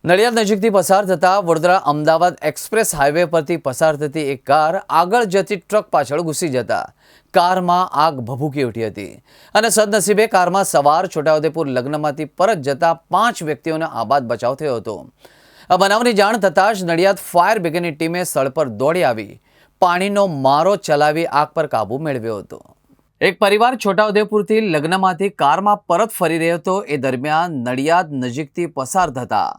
નડિયાદ નજીકથી પસાર થતા વડોદરા અમદાવાદ એક્સપ્રેસ હાઈવે પરથી પસાર થતી એક કાર આગળ જતી ટ્રક પાછળ ઘૂસી જતા કારમાં આગ ભભૂકી ઉઠી હતી અને સદનસીબે કારમાં સવાર છોટાઉદેપુર લગ્નમાંથી પરત જતા 5 વ્યક્તિઓનો આબાદ બચાવ થયો હતો। આ બનાવની જાણ થતાં જ નડિયાદ ફાયર બ્રિગેડની ટીમે સ્થળ પર દોડી આવી પાણીનો મારો ચલાવી આગ પર કાબૂ મેળવ્યો હતો। એક પરિવાર છોટાઉદેપુરથી લગ્નમાંથી કારમાં પરત ફરી રહ્યો હતો। એ દરમિયાન નડિયાદ નજીકથી પસાર થતા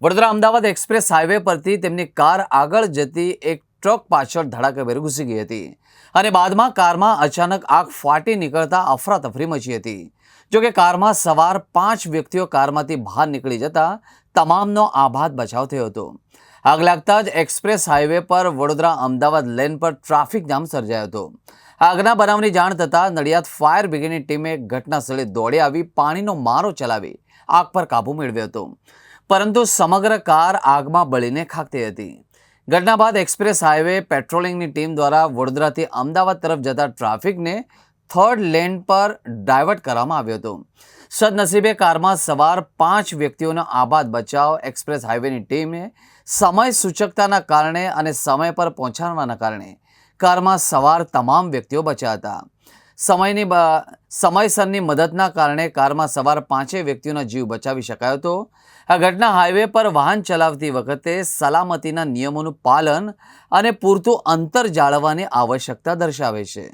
વડોદરા અમદાવાદ એક્સપ્રેસ હાઈવે પરથી તેમની કાર આગળ જતી એક ટ્રક પાછળ ધડાકેભેર ઘૂસી ગઈ હતી અને બાદમાં કારમાં અચાનક આગ ફાટી નીકળતા અફરાતફરી મચી હતી। જોકે કારમાં સવાર 5 વ્યક્તિઓ કારમાંથી બહાર નીકળી જતા તમામનો આબાદ બચાવ થયો હતો। આગ લાગતા જ એક્સપ્રેસ હાઈવે પર વડોદરા અમદાવાદ લેન પર ટ્રાફિક જામ સર્જાયો હતો। આગના બનાવની જાણ થતાં નડિયાદ ફાયર બ્રિગેડની ટીમે ઘટના સ્થળે દોડી આવી પાણીનો મારો ચલાવી આગ પર કાબૂ મેળવ્યો હતો, પરંતુ સમગ્ર કાર આગમાં બળીને ખાખતી હતી। ઘટના બાદ એક્સપ્રેસ હાઈવે પેટ્રોલિંગની ટીમ દ્વારા વડોદરાથી અમદાવાદ તરફ જતા ટ્રાફિકને 3rd લેન પર ડાયવર્ટ કરવામાં આવ્યો હતો। સદનસીબે કારમાં સવાર 5 વ્યક્તિઓનો આબાદ બચાવ એક્સપ્રેસ હાઈવેની ટીમે સમય સૂચકતાના કારણે અને સમય પર પહોંચાડવાના કારણે કારમાં સવાર તમામ વ્યક્તિઓ બચ્યા હતા। સમયસરની મદદના કારણે કારમાં સવાર 5 વ્યક્તિઓનો જીવ બચાવી શકાયો હતો। આ ઘટના હાઈવે પર વાહન ચલાવતી વખતે સલામતીના નિયમોનું પાલન અને પૂરતું અંતર જાળવવાની આવશ્યકતા દર્શાવે છે।